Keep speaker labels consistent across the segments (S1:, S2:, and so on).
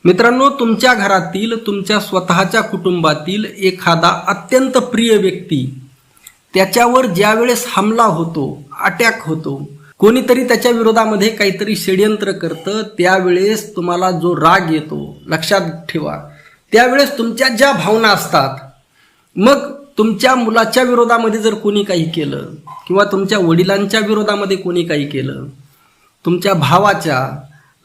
S1: मित्रांनो, तुमच्या घरातील, तुमच्या स्वतःच्या कुटुंबातील एखादा अत्यंत प्रिय व्यक्ती, त्याच्यावर ज्या वेळेस हमला होतो, अटॅक होतो, कोणीतरी त्याच्या विरोधामध्ये काहीतरी षड्यंत्र करतं, त्यावेळेस तुम्हाला जो राग येतो, लक्षात ठेवा, त्यावेळेस तुमच्या ज्या भावना असतात, मग तुमच्या मुलाच्या विरोधामध्ये जर कोणी काही केलं किंवा तुमच्या वडिलांच्या विरोधामध्ये कोणी काही केलं, तुमच्या भावाच्या,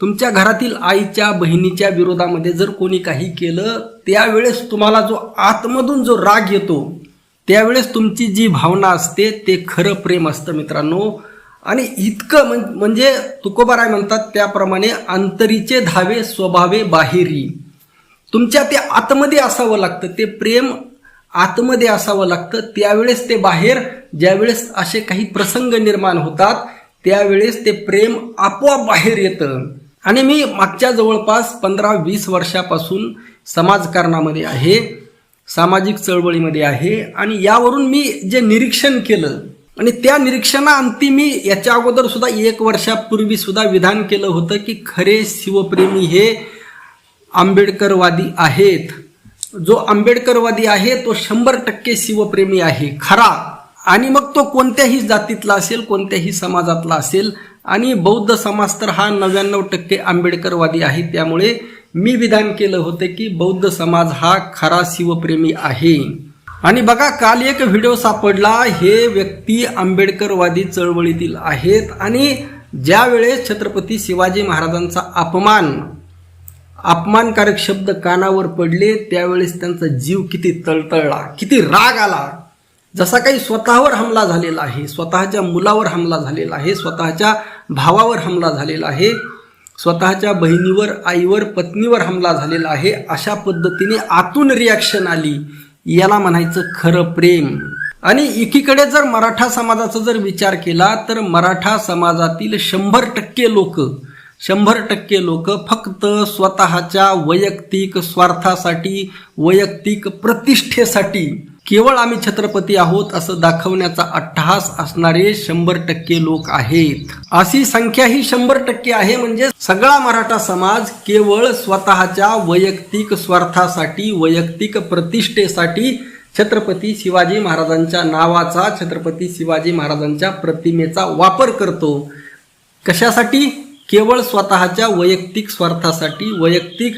S1: तुमच्या घरातील आईच्या, बहिणीच्या विरोधामध्ये जर कोणी काही केलं, त्यावेळेस तुम्हाला जो आतमधून जो राग येतो, त्यावेळेस तुमची जी भावना असते ते खरं प्रेम असतं मित्रांनो. आणि इतकं म्हणजे तुकोबाराय म्हणतात त्याप्रमाणे अंतरीचे धावे स्वभावे बाहेरी. तुमच्या ते आतमध्ये असावं लागतं, ते प्रेम आतमध्ये असावं लागतं. त्यावेळेस ते बाहेर, ज्यावेळेस असे काही प्रसंग निर्माण होतात, त्यावेळेस ते प्रेम आपोआप बाहेर येतं. आणि मी मागच्या जवळपास 15-20 वर्षापासून समाजकारणामध्ये आहे, सामाजिक चळवळीमध्ये आहे. आणि यावरून मी जे निरीक्षण केलं, आणि त्या निरीक्षणाअंती मी याच्या अगोदर सुद्धा 1 वर्षापूर्वी सुद्धा विधान केलं होतं की खरे शिवप्रेमी हे आंबेडकरवादी आहेत. जो आंबेडकरवादी आहे तो 100% शिवप्रेमी आहे खरा. आणि मग तो कोणत्याही जातीतला असेल, कोणत्याही समाजातला असेल. आणि बौद्ध समाज तर हा 99% आंबेडकरवादी आहे. त्यामुळे मी विधान केलं होतं की बौद्ध समाज हा खरा शिवप्रेमी आहे. आणि बघा, काल एक व्हिडिओ सापडला, हे व्यक्ती आंबेडकरवादी चळवळीतील आहेत. आणि ज्या वेळेस छत्रपती शिवाजी महाराजांचा अपमानकारक शब्द कानावर पडले, त्यावेळेस त्यांचा जीव किती तळतळला, किती राग आला. जसा काही स्वतःवर हमला झालेला आहे, स्वतःच्या मुलावर हमला झालेला आहे, स्वतःच्या भावावर हमला झालेला आहे, स्वतःच्या बहिणीवर, आईवर, पत्नीवर हमला झालेला आहे, अशा पद्धतीने आतून रिॲक्शन आली. याला म्हणायचं खरं प्रेम. आणि एकीकडे जर मराठा समाजाचा जर विचार केला तर मराठा समाजातील 100% लोक फक्त स्वतःच्या वैयक्तिक स्वार्थासाठी, वैयक्तिक प्रतिष्ठेसाठी केवळ आम्ही छत्रपती आहोत असं दाखवण्याचा अट्टहास असणारे 100% लोक आहेत. अशी संख्या ही 100% आहे. म्हणजे सगळा मराठा समाज केवळ स्वतःच्या वैयक्तिक स्वार्थासाठी, वैयक्तिक प्रतिष्ठेसाठी छत्रपती शिवाजी महाराजांच्या नावाचा, छत्रपती शिवाजी महाराजांच्या प्रतिमेचा वापर करतो. कशासाठी? केवळ स्वतःच्या वैयक्तिक स्वार्थासाठी, वैयक्तिक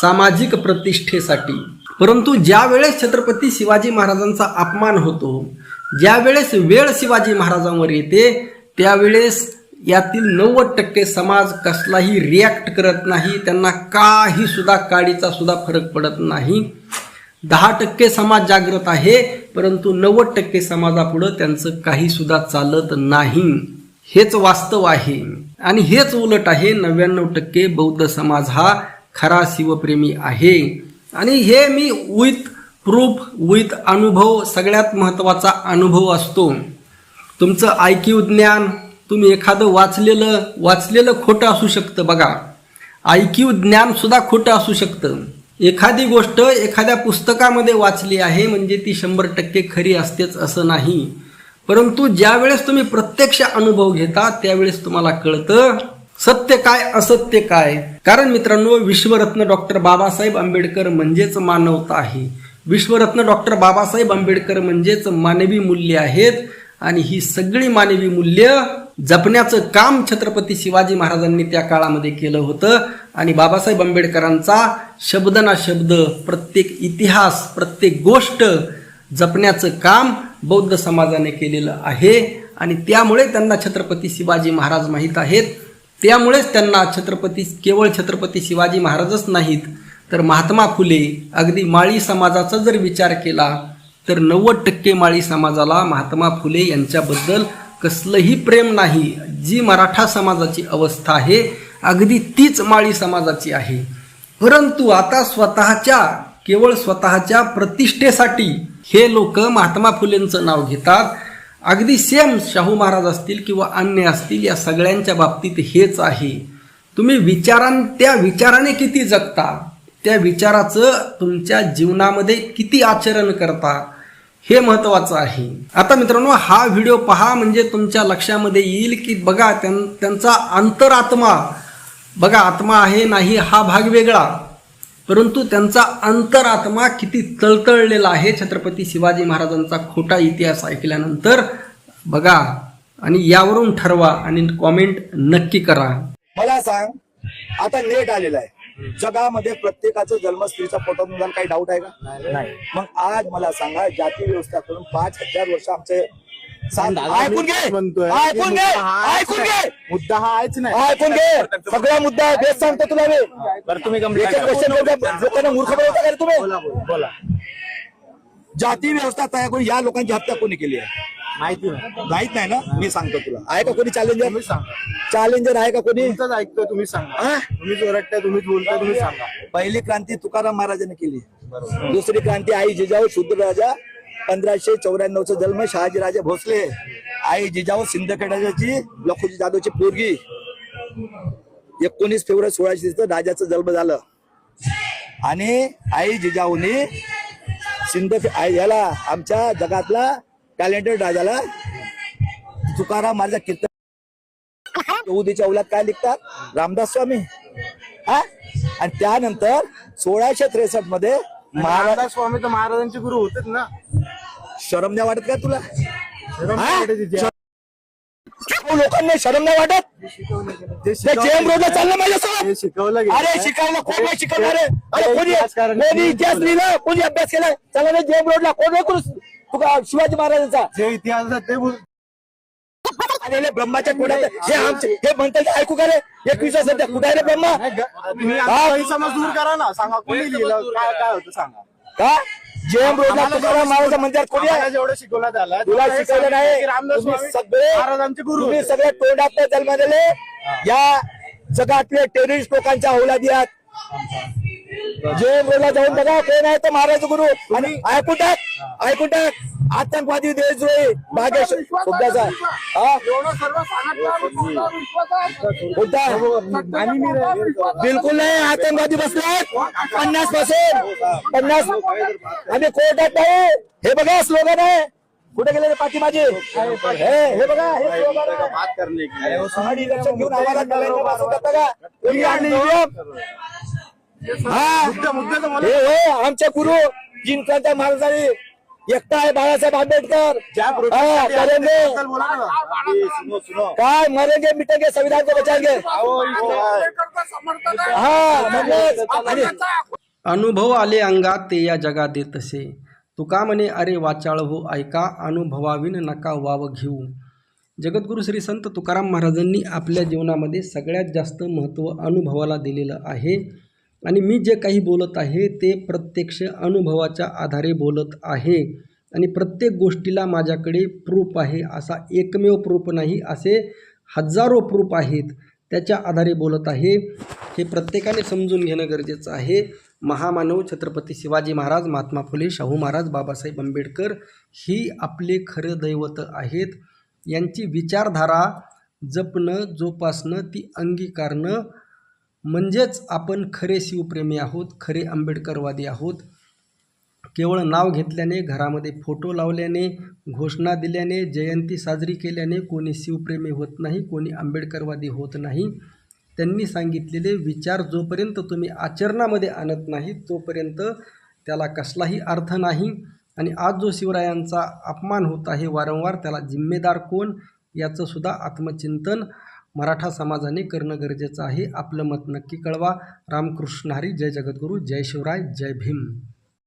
S1: सामाजिक प्रतिष्ठेसाठी. परंतु ज्या वेळेस छत्रपती शिवाजी महाराजांचा अपमान होतो, ज्या वेळेस वेळ शिवाजी महाराजांवर येते, त्यावेळेस यातील 90% समाज कसलाही रिॲक्ट करत नाही. त्यांना काही सुद्धा काडीचा सुद्धा फरक पडत नाही. 10% समाज जागृत आहे, परंतु 90% समाजापुढं त्यांचं काही सुद्धा चालत नाही. हेच वास्तव आहे. आणि हेच उलट आहे, 99% बौद्ध समाज हा खरा शिवप्रेमी आहे. आणि हे मी विथ प्रूफ, विथ अनुभव, सगळ्यात महत्त्वाचा अनुभव असतो. तुमचं IQ ज्ञान, तुम्ही एखादं वाचलेलं खोटं असू शकतं. बघा, IQ ज्ञान सुद्धा खोटं असू शकतं. एखादी गोष्ट एखाद्या पुस्तकामध्ये वाचली आहे म्हणजे ती 100% खरी असतेच असं नाही. परंतु ज्या वेळेस तुम्ही प्रत्यक्ष अनुभव घेता, त्यावेळेस तुम्हाला कळतं सत्य काय, असत्य काय. कारण मित्रांनो, विश्वरत्न डॉक्टर बाबासाहेब आंबेडकर म्हणजेच मानवता आहे. विश्वरत्न डॉक्टर बाबासाहेब आंबेडकर म्हणजेच मानवी मूल्य आहेत. आणि ही सगळी मानवी मूल्य जपण्याचं काम छत्रपती शिवाजी महाराजांनी त्या काळामध्ये केलं होतं. आणि बाबासाहेब आंबेडकरांचा शब्द ना शब्द, प्रत्येक इतिहास, प्रत्येक गोष्ट जपण्याचं काम बौद्ध समाजाने केलेलं आहे. आणि त्यामुळे त्यांना छत्रपती शिवाजी महाराज माहीत आहेत. त्यामुळेच त्यांना केवळ छत्रपती शिवाजी महाराजच नाहीत, तर महात्मा फुले, अगदी माळी समाजाचा जर विचार केला तर 90% माळी समाजाला महात्मा फुले यांच्याबद्दल कसलंही प्रेम नाही. जी मराठा समाजाची अवस्था आहे, अगदी तीच माळी समाजाची आहे. परंतु आता केवळ स्वतःच्या प्रतिष्ठेसाठी हे लोक महात्मा फुलेंचं नाव घेतात. अगदी सेम शाहू महाराज असतील किंवा अन्य असतील, या सगळ्यांच्या बाबतीत हेच आहे. तुम्ही त्या विचाराने किती जगता, त्या विचाराचं तुमच्या जीवनामध्ये किती आचरण करता, हे महत्त्वाचं आहे. आता मित्रांनो, हा व्हिडिओ पहा म्हणजे तुमच्या लक्षामध्ये येईल की बघा, त्यांचा अंतरात्मा बघा, आत्मा आहे नाही हा भाग वेगळा, परंतु त्यांचा अंतरात्मा किती तळतळलेला आहे छत्रपती शिवाजी महाराजांचा खोटा इतिहास ऐकल्यानंतर. बघा आणि यावरून ठरवा आणि कॉमेंट नक्की करा.
S2: मला सांग, आता नेट आलेलं आहे जगामध्ये, प्रत्येकाचं जन्म स्त्रीचा पोटात निघाल, काही डाऊट आहे का? नाही. मग आज मला सांगा, जाती व्यवस्था करून 5000 वर्ष आमचे ऐकून घे, ऐकून घे, ऐकून घे, मुद्दा हा आहेच नाही, ऐकून घे, सगळा मुद्दा आहे, बेस सांगतो तुला मी. बरं तुम्ही क्वेश्चन लोकांना मूर्ख बनवता का रे तुम्ही? बोला. जाती व्यवस्था तयार करून या लोकांची हत्या कोणी केली आहे? माहित नाही ना? मी सांगतो तुला. आहे का कोणी चॅलेंजर? चॅलेंजर आहे का कोणी?
S3: ऐकतो, तुम्ही सांगा. तुम्हीच ओरडताय, तुम्हीच बोलताय, तुम्ही सांगा.
S2: पहिली क्रांती तुकाराम महाराजांनी केली. दुसरी क्रांती आई जिजाऊ शुद्ध राजा 1594चा जन्म शहाजीराजे भोसले. आई जिजाऊ सिंदखेडाची लखुजी जाधवची पोरगी. 19 फेब्रुवारी 1630 राजाचा जन्म झालं. आणि आई जिजाऊनी याला आमच्या जगातला टॅलेंटेड राजाला तुकाराम महाराज कीर्तन उदीच्या औलाद काय लिखतात? रामदास स्वामी. आणि त्यानंतर 1663 मध्ये
S3: महाराज स्वामी तर महाराजांचे गुरु होतेच ना.
S2: शरम नाही वाटत का तुला? लोकांना शरम नाही वाटत? जेम रोडला चाललं माझ्यासोबत.
S3: शिकवलं
S2: अरे शिकायला कोण नाही शिकवणार? अरे कोणी इतिहास लिहिला, कोणी अभ्यास केला? चला जेम रोडला कोण नाही तुका शिवाजी महाराजांचा
S3: जे इतिहास ते
S2: आलेले ब्रह्माच्या कोड्यात हे आमचे हे म्हणतात ऐकू का रे? 21 सध्या कुठे आहे रे ब्रह्मा?
S3: तुम्ही समज दूर करा ना. सांगा कोणी लिहिलं, काय काय होतं सांगा.
S2: का जेम रोडला तुकाराम महाराजांच्या मंदिरात कोणी आहे?
S3: जेवढं शिकवलं त्याला
S2: तुला शिकवलं नाही.
S3: रामदास
S2: तुम्ही
S3: स्वामी
S2: सगळे
S3: महाराजांचे गुरु
S2: तुम्ही सगळे तोंडात जन्म दिले या जगातले टेररिस्ट लोकांच्या औलादी आहात. जेम रोडला जाऊन बघा कोण आहे तो महाराज गुरु. आणि ऐकून टाक आतंकवादी देशद्रोही भागेश शब्दाचा बिलकुल नाही. आतंकवादी बसले 50 पासून 50 आम्ही कोर्टात नाही. हे बघा स्लोगन आहे. कुठे गेले पाठी माझी? हे बघा हे स्लोगन इलेक्शन घेऊन आमचे गुरु जिंकल्या महाराजांनी एकटा आहे बाळासाहेब आंबेडकर. काय मरेंगे मिटेंगे संविधान को बचाएंगे.
S1: अनुभव आले अंगात ते या जगा देत असे. तुका म्हणे अरे वाचाळ हो ऐका, अनुभवाविन नका वाव घेऊ. जगद्गुरू श्री संत तुकाराम महाराजांनी आपल्या जीवनामध्ये सगळ्यात जास्त महत्त्व अनुभवाला दिलेलं आहे. आणि मी जे काही बोलत आहे ते प्रत्यक्ष अनुभवाच्या आधारे बोलत आहे. आणि प्रत्येक गोष्टीला माझ्याकडे प्रूफ आहे. असा एकमेव प्रूफ नाही, असे हजारो प्रूफ आहेत. त्याच्या आधारे बोलत आहे. हे प्रत्येकाने समजून घेणं गरजेचं आहे. महामानव छत्रपती शिवाजी महाराज, महात्मा फुले, शाहू महाराज, बाबासाहेब आंबेडकर ही आपले खरं दैवत आहेत. यांची विचारधारा जपणं, जोपासणं, ती अंगीकारणं म्हणजेच आपण खरे शिवप्रेमी आहोत, खरे आंबेडकरवादी आहोत. केवळ नाव घेतल्याने, घरामध्ये फोटो लावल्याने, घोषणा दिल्याने, जयंती साजरी केल्याने कोणी शिवप्रेमी होत नाही, कोणी आंबेडकरवादी होत नाही. त्यांनी सांगितलेले विचार जोपर्यंत तुम्ही आचरणामध्ये आणत नाही तोपर्यंत त्याला कसलाही अर्थ नाही. आणि आज जो शिवरायांचा अपमान होत आहे वारंवार, त्याला जिम्मेदार कोण याचं सुद्धा आत्मचिंतन मराठा समाजाने करणं गरजेचं आहे. आपलं मत नक्की कळवा. रामकृष्ण हरी. जय जगद्गुरू. जय शिवराय. जय भीम.